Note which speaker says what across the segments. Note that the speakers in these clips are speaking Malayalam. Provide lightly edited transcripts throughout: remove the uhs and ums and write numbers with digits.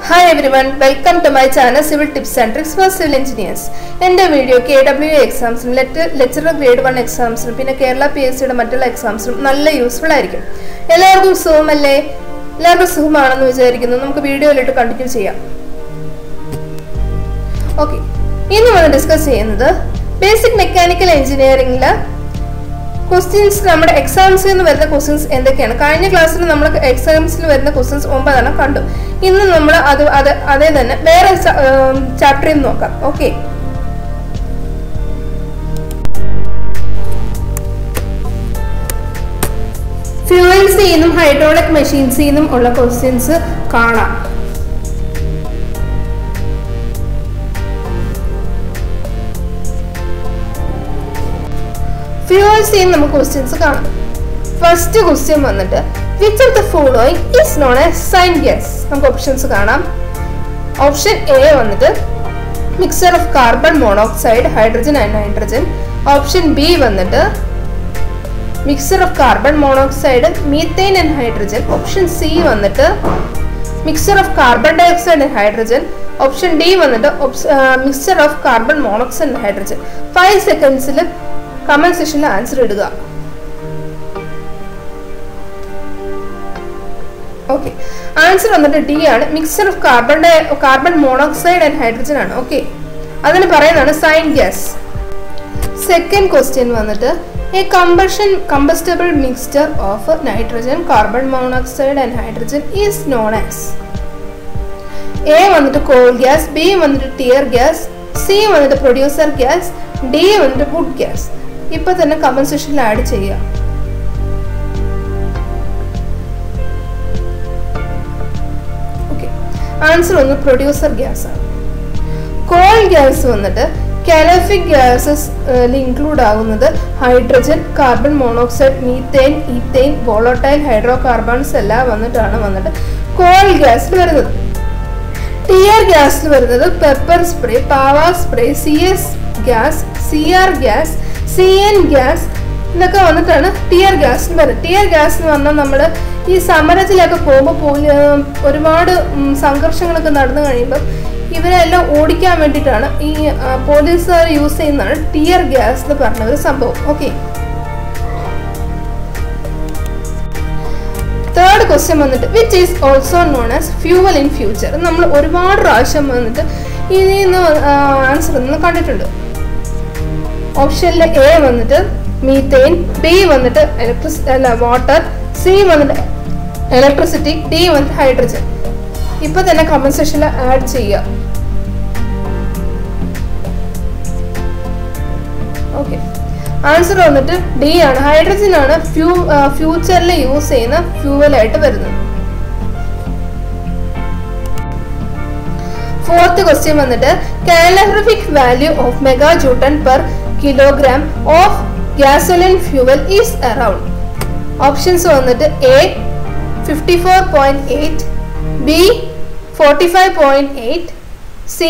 Speaker 1: Hi everyone, welcome to my channel Civil Tips and Tricks for Civil Engineers. In this video, KWA exams, lecturer grade 1 exams, and Kerala PSC exams are useful. എല്ലാവർക്കും സുഖമല്ലേ? എല്ലാവർക്കും സുഖമാണെന്ന് വിചാരിക്കുന്നു. നമുക്ക് വീഡിയോയിലോട്ട് കണ്ടിന്യൂ ചെയ്യാം. ഓക്കേ. ഇന്ന് നമ്മൾ ഡിസ്കസ് ചെയ്യുന്നത് ബേസിക് മെക്കാനിക്കൽ എഞ്ചിനീയറിംഗിലെ questions നമ്മുടെ എക്സാംസിൽ നിന്ന് വരുന്ന questions എന്തൊക്കെയാണ്? കഴിഞ്ഞ ക്ലാസ്സിൽ നമ്മൾ എക്സാംസിൽ വരുന്ന questions 9 ആണ് കണ്ടു. ഇന്ന് നമ്മൾ അതേ തന്നെ വേറെ ചാപ്റ്ററിൽ നോക്കാം. ഓക്കേ. ഫ്യൂവൽസിൽ നിന്നും ഹൈഡ്രോളിക് മെഷീൻസിൽ നിന്നും ഉള്ള questions കാണാം. Fuels in the questions. First question vannittu which of the following is known as sign gas? Namak options kaanam. Option A vannittu mixture of carbon monoxide, hydrogen and nitrogen. Option B vannittu mixture of carbon monoxide, methane and hydrogen. Option C vannittu mixture of carbon dioxide and hydrogen. Option D vannittu mixture of carbon monoxide and hydrogen. 5 seconds il comment section la answer iduga. Okay, answer vannittu D aanu, mixture of carbon monoxide and hydrogen aanu. Okay, adane parayunnaanu sign gas. Second question vannittu a combustible mixture of nitrogen, carbon monoxide and hydrogen is known as. A vannittu coal gas, B vannittu tear gas, C vannittu producer gas, D vannittu wood gas. ഇപ്പോൾ തന്നെ കമന്റ് സെക്ഷനിൽ ആഡ് ചെയ്യുക. ഓക്കെ, ആൻസർ ഒന്ന് പ്രൊഡ്യൂസർ ഗ്യാസ് ആണ്. കോൾ ഗ്യാസ് വന്നിട്ട് കാലോറിഫിക് ഗ്യാസസ് ഇൻക്ലൂഡ് ആകുന്നത് hydrogen, carbon monoxide, methane, ഈത്തേൻ, volatile hydro carbons എല്ലാം വന്നിട്ട് കോൾ ഗ്യാസിൽ വരുന്നത്. ടിയർ ഗ്യാസിൽ വരുന്നത് പെപ്പർ സ്പ്രേ, പാവ spray, CS gas, CR gas, CN gas എന്നൊക്കെ വന്നിട്ടാണ് ടിയർ ഗ്യാസ് വരുന്നത്. ടിയർ ഗ്യാസ് എന്ന് പറഞ്ഞാൽ നമ്മൾ ഈ സമരത്തിലൊക്കെ പോകുമ്പോൾ ഒരുപാട് സംഘർഷങ്ങളൊക്കെ നടന്നു കഴിയുമ്പോൾ ഇവരെല്ലാം ഓടിക്കാൻ വേണ്ടിയിട്ടാണ് ഈ പോലീസുകാർ യൂസ് ചെയ്യുന്നതാണ് ടിയർ ഗ്യാസ് എന്ന് പറഞ്ഞ ഒരു സംഭവം. ഓക്കെ, തേർഡ് ക്വസ്റ്റ്യൻ വന്നിട്ട് which is also known as fuel in future. നമ്മൾ ഒരുപാട് പ്രാവശ്യം വന്നിട്ട് ഇതിൽ നിന്ന് ആൻസർ ഒന്ന് കണ്ടിട്ടുണ്ട്. ഓപ്ഷനിൽ എ വന്നിട്ട് മീത്തേൻ, ബി വന്നിട്ട് വാട്ടർ, സി വന്നിട്ട് ഇലക്ട്രിസിറ്റി, ഡി വന്നിട്ട് ഹൈഡ്രജൻ. ഇപ്പൊ തന്നെ കമന്റ് സെക്ഷനിൽ ആഡ് ചെയ്യുക. ഓക്കെ, ആൻസർ വന്നിട്ട് ഡി ആണ്, ഹൈഡ്രജൻ ആണ് ഫ്യൂച്ചറിൽ യൂസ് ചെയ്യുന്ന ഫ്യൂവൽ ആയിട്ട് വരുന്നത്. ഫോർത്ത് ക്വസ്റ്റ്യൻ വന്നിട്ട് calorific value of megajoule per kilogram of gasoline fuel is around. Options വന്നിട്ട് A 54.8, B 45.8, C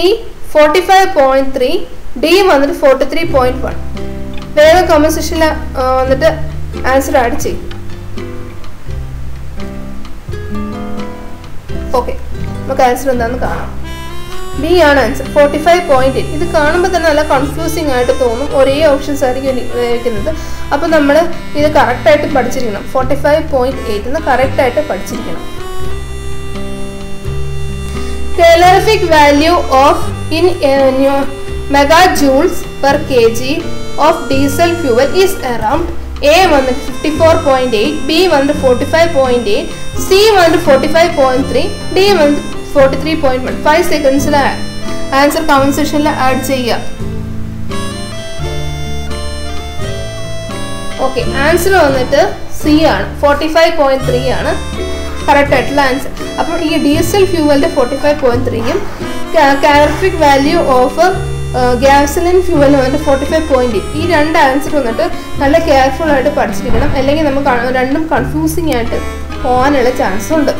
Speaker 1: 45.3, D വന്നിട്ട് 43.1. വേഗം കമന്റ് സെക്ഷനിൽ വന്നിട്ട് ആൻസർ ആഡ് ചെയ്യും. ഓക്കെ, നമുക്ക് ആൻസർ എന്താണെന്ന് കാണാം. ബി ആണ് ആൻസർ, 45.8. ഇത് കാണുമ്പോൾ തന്നെ നല്ല കൺഫ്യൂസിങ് ആയിട്ട് തോന്നും, ഒരേ ഓപ്ഷൻസ് ആയിരിക്കും ഇരിക്കുന്നത്. അപ്പോൾ നമ്മൾ ഇത് കറക്റ്റായിട്ട് പഠിച്ചിരിക്കണം. 45.8 എന്ന് കറക്റ്റായിട്ട് പഠിച്ചിരിക്കണം. Calorific value of in megajoules per kg of diesel fuel is around. A വന്നിട്ട് 54.8, ബി വന്നിട്ട് 45.8, സി വന്നിട്ട് 45.3, ഡി വന്നിട്ട് 43.1. 5 സെക്കൻഡ്സിൽ ആൻസർ കമന്റ് സെക്ഷനിൽ ആഡ് ചെയ്യുക. ഓക്കെ, ആൻസർ വന്നിട്ട് സി ആണ്, 45.3 ആണ് കറക്റ്റ് ആയിട്ടുള്ള ആൻസർ. അപ്പോൾ ഈ ഡീസൽ ഫ്യൂവലിന്റെ 45.3യും calorific value of gasoline fuel വന്നിട്ട് 45.8, ഈ രണ്ട് ആൻസർ വന്നിട്ട് നല്ല കെയർഫുൾ ആയിട്ട് പഠിച്ചിരിക്കണം. അല്ലെങ്കിൽ നമുക്ക് രണ്ടും കൺഫ്യൂസിങ് ആയിട്ട് പോകാനുള്ള ചാൻസ് ഉണ്ട്.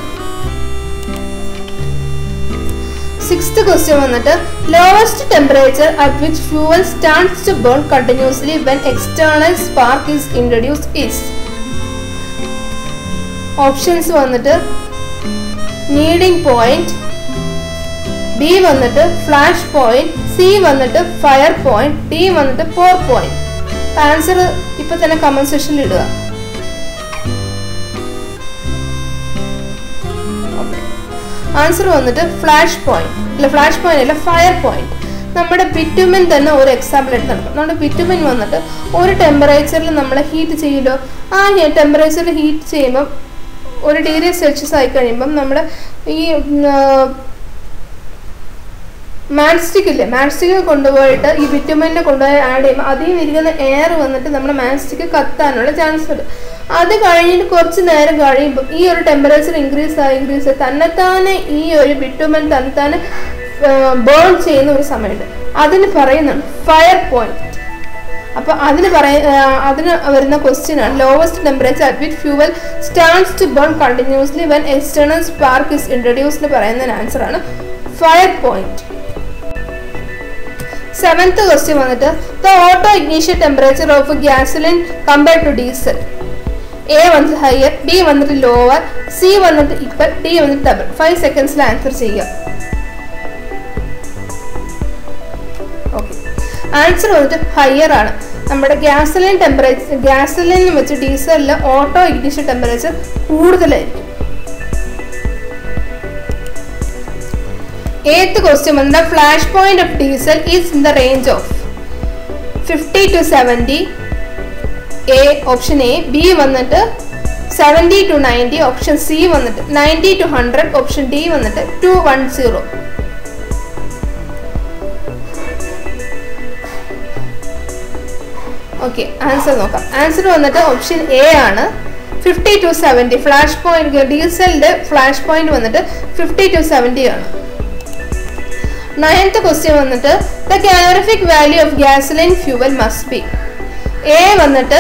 Speaker 1: Sixth question വന്നിട്ട് lowest temperature at which fuel starts to burn continuously when external spark is introduced is. Options വന്നിട്ട് നീഡിങ് പോയിന്റ്, ബി വന്നിട്ട് ഫ്ലാഷ് പോയിന്റ്, സി വന്നിട്ട് ഫയർ പോയിന്റ്, ഡി വന്നിട്ട് പോർ പോയിന്റ്. ആൻസർ ഇപ്പൊ തന്നെ കമന്റ് സെക്ഷനിൽ ഇടുക. ആൻസർ വന്നിട്ട് ഫ്ലാഷ് പോയിന്റ്. അല്ല, ഫ്ലാഷ് പോയിന്റ് അല്ല, ഫയർ പോയിന്റ്. നമ്മുടെ ബിറ്റുമിൻ തന്നെ ഒരു എക്സാമ്പിൾ എടുത്ത് നടക്കും. നമ്മുടെ ബിറ്റുമിൻ വന്നിട്ട് ഒരു ടെമ്പറേച്ചറിൽ നമ്മൾ ഹീറ്റ് ചെയ്യുമല്ലോ. ആ ടെമ്പറേച്ചറിൽ ഹീറ്റ് ചെയ്യുമ്പം ഒരു ഡിഗ്രി സെൽഷ്യസ് ആയി കഴിയുമ്പം നമ്മൾ ഈ മാൻസ്റ്റിക് ഇല്ലേ, മാൻസ്റ്റിക്ക് കൊണ്ടുപോയിട്ട് ഈ ബിറ്റുമിനെ കൊണ്ടുപോയി ആഡ് ചെയ്യുമ്പോൾ അതിൽ നിന്ന് ഇരിക്കുന്ന എയർ വന്നിട്ട് നമ്മുടെ മാൻസ്റ്റിക്ക് കത്താനുള്ള ചാൻസ് ഉണ്ട്. അത് കഴിഞ്ഞിട്ട് കുറച്ച് നേരം കഴിയുമ്പോൾ ഈ ഒരു ടെമ്പറേച്ചർ ഇൻക്രീസ് ആയി തന്നെത്താനെ ഈ ഒരു ബിറ്റുമിൻ തന്നെത്താനെ ബേൺ ചെയ്യുന്ന ഒരു സമയമുണ്ട്. അതിന് പറയുന്നുണ്ട് ഫയർ പോയിന്റ്. അപ്പോൾ അതിന് വരുന്ന ക്വസ്റ്റ്യൻ ആണ് lowest temperature at which fuel starts to burn continuously when external spark is introduced പറയുന്ന ആൻസർ ആണ് ഫയർ പോയിന്റ്. 7th ക്വസ്റ്റ്യൻ വന്നിട്ട് the auto ignition temperature of gasoline compared to diesel. A വന്നിട്ട് ഹയർ, ബി വന്നിട്ട് ലോവർ, സി വന്നിട്ട് ഈക്വൽ, ഡി വന്നിട്ട് ഡബിൾ. 5 സെക്കൻഡ്സിൽ ആൻസർ ചെയ്യുക. ഓക്കെ, ആൻസർ വന്നിട്ട് ഹയർ ആണ്. നമ്മുടെ ഗ്യാസോലിൻ ടെമ്പറേച്ചർ, ഗ്യാസോലിൻ വെച്ച് ഡീസലിൽ ഓട്ടോ ഇഗ്നിഷൻ ടെമ്പറേച്ചർ കൂടുതലായിരിക്കും. 8th question വന്നിട്ട് flash point of diesel is in the range of 50 to 70. A option A. B വന്നിട്ട് 70 to 90. ഓപ്ഷൻ സി വന്നിട്ട് 90 to 100. ഓപ്ഷൻ ഡി വന്നിട്ട് 210. ഓക്കെ, ആൻസർ നോക്കാം. ആൻസർ വന്നിട്ട് ഓപ്ഷൻ എ ആണ്, 50 to 70. ഫ്ലാഷ് പോയിന്റ് ഡീസലിന്റെ ഫ്ലാഷ് പോയിന്റ് വന്നിട്ട് 50 to 70 ആണ്. 9th question വന്നിട്ട് the calorific value of gasoline fuel must be. A വന്നിട്ട്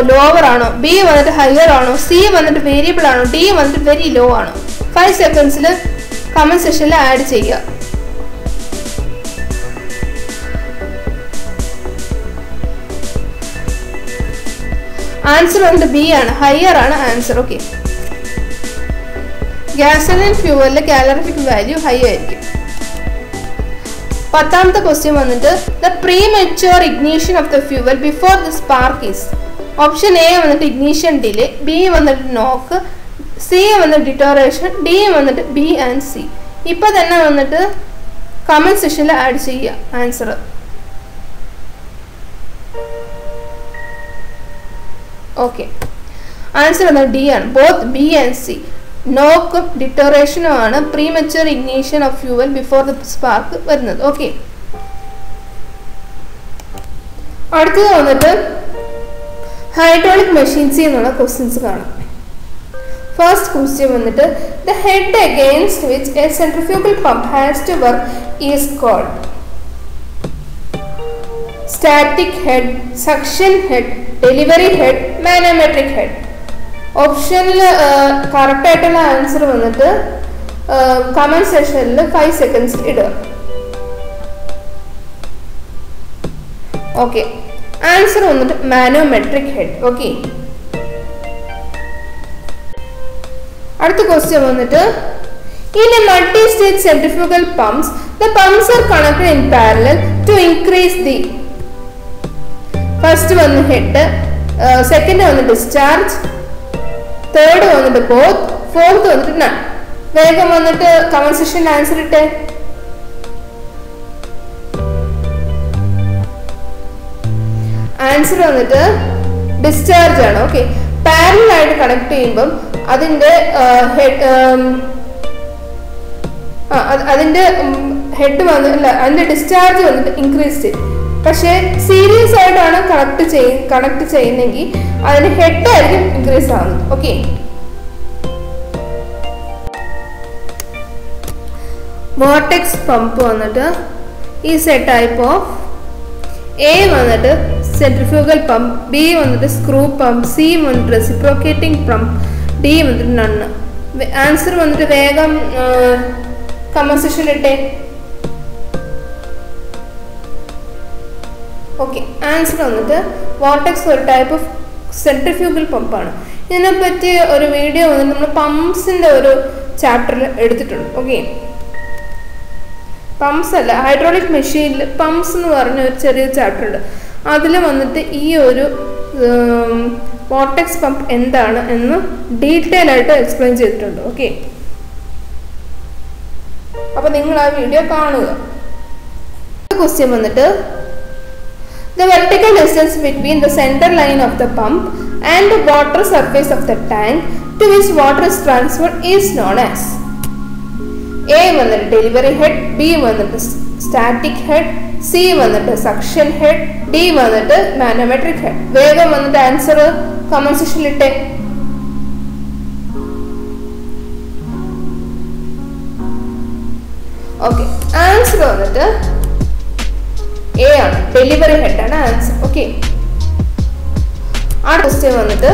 Speaker 1: ലോവർ ആണോ, ബി വന്നിട്ട് ഹയർ ആണോ, സി വന്നിട്ട് വേരിയബിൾ ആണോ, ഡി വന്നിട്ട് വെരി ലോ ആണോ? 5 സെക്കൻഡ്സിൽ കമന്റ് സെക്ഷനിൽ ആഡ് ചെയ്യുക. ആൻസർ വന്നിട്ട് ബി ആണ്, ഹയർ ആണ് ആൻസർ. ഓക്കെ, ഗ്യാസോലിൻ ഫ്യൂവലിലെ കാലറിഫിക് വാല്യൂ ഹൈ ആയിരിക്കും. 10th question വന്നിട്ട് the premature ignition of the fuel before the spark is. Option A വന്നിട്ട് ഇഗ്നിഷൻ ഡിലേ, ബി വന്നിട്ട് നോക്ക്, സി വന്നിട്ട് ഡിറ്റോറേഷൻ, ഡി വന്നിട്ട് ബി ആൻഡ് സി. ഇപ്പൊ തന്നെ വന്നിട്ട് കമന്റ് സെക്ഷനിൽ ആഡ് ചെയ്യുക ആൻസർ. ഓക്കെ, ആൻസർ വന്നിട്ട് ഡി ആണ്, ബോത്ത് ബി ആൻഡ് സി. നോക്കും ഡിറ്റോറേഷനും ആണ് premature ignition of fuel before the spark വരുന്നത്. ഓക്കെ, അടുത്തത് വന്നിട്ട് ഹൈഡ്രോളിക് മെഷീൻസ് എന്നുള്ള ക്വസ്റ്റ്യൻസ് കാണാം. ഫസ്റ്റ് ക്വസ്റ്റ്യൻ വന്നിട്ട് the head against which a centrifugal pump has to work is called. Static head, suction head, delivery head, manometric head. ഓപ്ഷനിൽ കറക്റ്റ് ആയിട്ടുള്ള ആൻസർ വന്നിട്ട് കമന്റ് സെക്ഷനിൽ 5 സെക്കൻഡ്സ് ഇടുക. ഓക്കെ, ആൻസർ വന്നിട്ട് മാനോമെട്രിക് ഹെഡ്. ഓക്കെ, അടുത്ത ക്വസ്റ്റ്യൻ വന്നിട്ട് in a multi-stage centrifugal pumps the pumps are connected in parallel to increase the first one head, second one discharge, third വന്നിട്ട് both, fourth വന്നിട്ട് none. വേഗം വന്നിട്ട് കമന്റ് സെക്ഷനിൽ ആൻസർ ഇട്ടേ. ആൻസർ വന്നിട്ട് ഡിസ്ചാർജ് ആണ്. ഓക്കെ, പാരലൽ ആയിട്ട് കണക്ട് ചെയ്യുമ്പം അതിന്റെ ഹെഡ് വന്നില്ല, അതിന്റെ ഡിസ്ചാർജ് വന്നിട്ട് ഇൻക്രീസ് ചെയ്യും. പക്ഷേ സീരിയസ് ആയിട്ടാണ് കണക്ട് ചെയ്യുന്നെങ്കിൽ അതിന്റെ ഹെഡ് ആയിരിക്കും ഇൻക്രീസ് ആവുന്നത്. ഓക്കെ, വോർട്ടെക്സ് പമ്പ് വന്നിട്ട് is A type of. A വന്നിട്ട് സെൻട്രിഫ്യൂഗൽ പമ്പ്, ബി വന്നിട്ട് സ്ക്രൂ പമ്പ്, സി വന്നിട്ട് റെസിപ്രോക്കേറ്റിംഗ് പമ്പ്, ഡി വന്നിട്ട് നണ്ണ്. ആൻസർ വന്നിട്ട് വേഗം കമന്റ് സെക്ഷനിൽ ഇട്ടേ. ഓക്കെ, ആൻസർ വന്നിട്ട് വോർട്ടെക്സ് ഒരു ടൈപ്പ് ഓഫ് സെൻട്രിഫ്യൂഗൽ പമ്പാണ്. ഇതിനെപ്പറ്റി ഒരു വീഡിയോ വന്നിട്ട് നമ്മൾ പമ്പ്സിൻ്റെ ഒരു ചാപ്റ്ററിൽ എടുത്തിട്ടുണ്ട്. ഓക്കെ, പമ്പ്സ് അല്ല, ഹൈഡ്രോളിക് മെഷീനിൽ പമ്പ്സ് എന്ന് പറഞ്ഞ ഒരു ചെറിയ ചാപ്റ്റർ ഉണ്ട്. അതിൽ വന്നിട്ട് ഈ ഒരു വോർട്ടെക്സ് പമ്പ് എന്താണ് എന്ന് ഡീറ്റെയിൽ ആയിട്ട് എക്സ്പ്ലെയിൻ ചെയ്തിട്ടുണ്ട്. ഓക്കെ, അപ്പോൾ നിങ്ങൾ ആ വീഡിയോ കാണുക. ക്വസ്റ്റ്യൻ വന്നിട്ട് the vertical distance between the center line of the pump and the water surface of the tank to which water is transferred is known as. A വന്നിട്ട് ഡെലിവറി ഹെഡ്, B വന്നിട്ട് സ്റ്റാറ്റിക് ഹെഡ്, C വന്നിട്ട് സക്ഷൻ ഹെഡ്, D വന്നിട്ട് മാനോമെട്രിക് ഹെഡ്. വേഗം വന്നിട്ട് ആൻസർ കമന്റ് സെക്ഷനിൽ ഇട്ടേ. ഓക്കെ, ആൻസർ വന്നിട്ട് എ ആണ്, ഡെലിവറി ഹെഡ് ആണ് ആൻസർ. ഓക്കെ, ആ ക്വസ്റ്റ്യൻ വന്നിട്ട്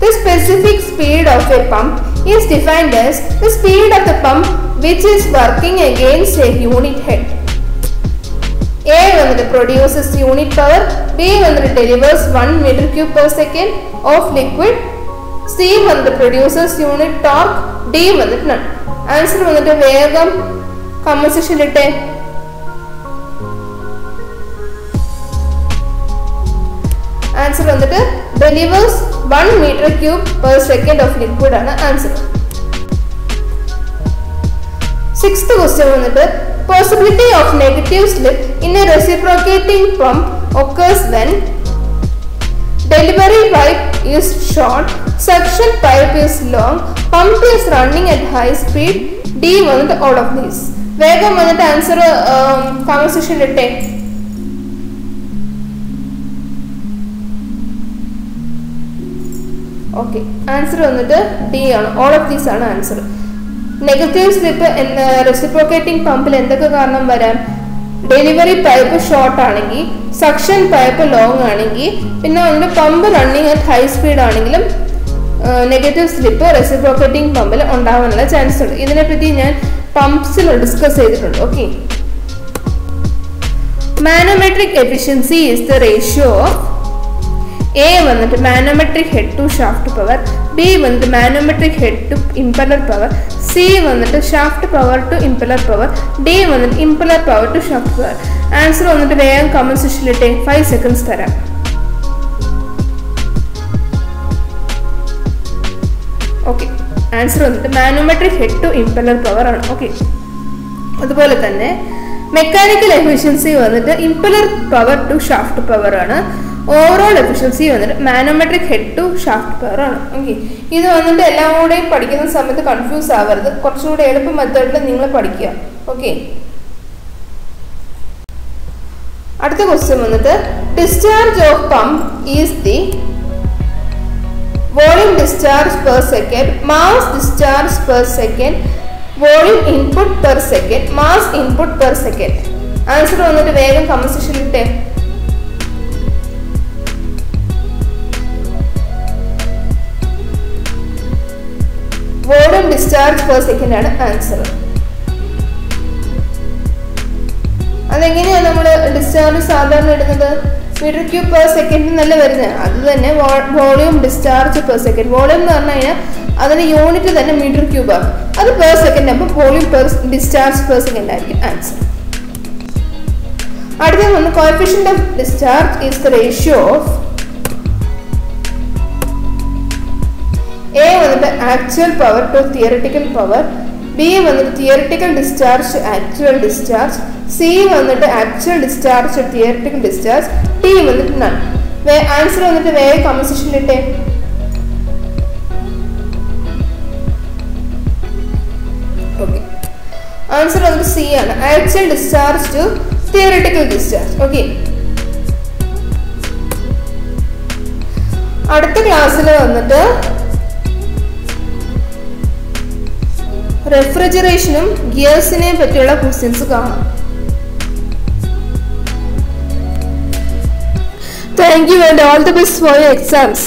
Speaker 1: the specific speed of a pump is defined as the speed of the pump which is working against a unit head. A വന്നിട്ട് produces unit power, B വന്നിട്ട് delivers 1 meter cube per second of liquid, C വന്നിട്ട് produces unit torque, D വന്നിട്ട് none. ആൻസർ വന്നിട്ട് വേഗം കമന്റ് സെക്ഷനിൽ ഇട്ടേ. ആൻസർ വന്നിട്ട് delivers 1 meter cube per second of liquid ആണ് ആൻസർ. 6th question വന്നിട്ട് possibility of negative slip in a reciprocating pump occurs when delivery pipe is short, suction pipe is long, pump is running at high speed, D വന്നിട്ട് all of these. വേഗം വന്നിട്ട് ആൻസർ കമന്റ് സെക്ഷനിൽ ഇട്ടേ. ഓക്കെ, ആൻസർ വന്നിട്ട് ഡി ആണ്, ഓൾ ഓഫ് ദീസ് ആണ് ആൻസർ. നെഗറ്റീവ് സ്ലിപ്പ് എന്ന റെസിപ്രോക്കേറ്റിംഗ് പമ്പിൽ എന്തൊക്കെ കാരണം വരാം? ഡെലിവറി പൈപ്പ് ഷോർട്ട് ആണെങ്കിൽ, സക്ഷൻ പൈപ്പ് ലോങ് ആണെങ്കിൽ, പിന്നെ അതിൻ്റെ pump running at high speed ആണെങ്കിലും നെഗറ്റീവ് സ്ലിപ്പ് റെസിപ്രോക്കേറ്റിംഗ് പമ്പിൽ ഉണ്ടാവാനുള്ള ചാൻസ് ഉണ്ട്. ഇതിനെപ്പറ്റി ഞാൻ പമ്പ്സിൽ ഡിസ്കസ് ചെയ്തിട്ടുണ്ട്. Okay, manometric efficiency is the ratio of A വന്നിട്ട് manometric head to shaft power, B വന്നിട്ട് manometric head to impeller power, C വന്നിട്ട് shaft power to impeller power, D വന്നിട്ട് impeller power to shaft power. Answer വന്നിട്ട് വേഗം കമന്റ് സെക്ഷനിലിട്ടേ. 5 seconds തരാം. ഓക്കെ, ആൻസർ വന്നിട്ട് manometric head to impeller power ആണ്. ഓക്കെ, അതുപോലെ തന്നെ മെക്കാനിക്കൽ എഫിഷ്യൻസി വന്നിട്ട് impeller power to shaft power ആണ്. ഓവറോൾ എഫിഷ്യൻസി വന്നിട്ട് manometric head to shaft power ആണ്. ഓക്കെ, ഇത് വന്നിട്ട് എല്ലാം കൂടെയും പഠിക്കുന്ന സമയത്ത് കൺഫ്യൂസ് ആവരുത്, കുറച്ചുകൂടെ എളുപ്പ മെത്തേഡിൽ നിങ്ങൾ പഠിക്കുക. ഓക്കെ, അടുത്ത ക്വസ്റ്റ്യൻ വന്നിട്ട് discharge of pump is the volume discharge per second, mass discharge per second, volume input per second, mass input per second. Answer വന്നിട്ട് വേഗം കമന്റ് സെക്ഷനിൽ ഇട്ടേ. വോളിയം ഡിസ്ചാർജ് പെർ സെക്കൻഡ് ആണ് ആൻസർ. അതെങ്ങനെയാണ് നമ്മൾ ഡിസ്ചാർജ് സാധാരണ ഇടുന്നത്? മീറ്റർ ക്യൂബ് പെർ സെക്കൻഡ് എന്നല്ല വരുന്നത്. അത് തന്നെ volume discharge per second. Volume എന്ന് പറഞ്ഞു കഴിഞ്ഞാൽ അതിന്റെ യൂണിറ്റ് തന്നെ മീറ്റർ ക്യൂബ് ആണ്. അത് പെർ സെക്കൻഡ് ആകുമ്പോൾ volume per discharge per second ആയിരിക്കും ആൻസർ. അടുത്തത് വന്ന് coefficient of discharge is the ratio of A വന്നിട്ട് actual power to theoretical power, B വന്നിട്ട് theoretical discharge to actual discharge, C വന്നിട്ട് actual discharge to theoretical discharge, D വന്നിട്ട് നൺ. ആൻസർ വന്നിട്ട് വേറെ കമന്റ് സെക്ഷനിൽ ഇട്ടേ. ഓക്കെ, ആൻസർ വന്നിട്ട് C ആണ്, actual discharge to theoretical discharge. Okay, അടുത്ത ക്ലാസ്സിൽ വന്നിട്ട് റെഫ്രിജറേഷനും ഗിയേഴ്സിനെ പറ്റിയുള്ള ക്വസ്റ്റ്യൻസ് കാണാം. Thank you and all the best for your exams.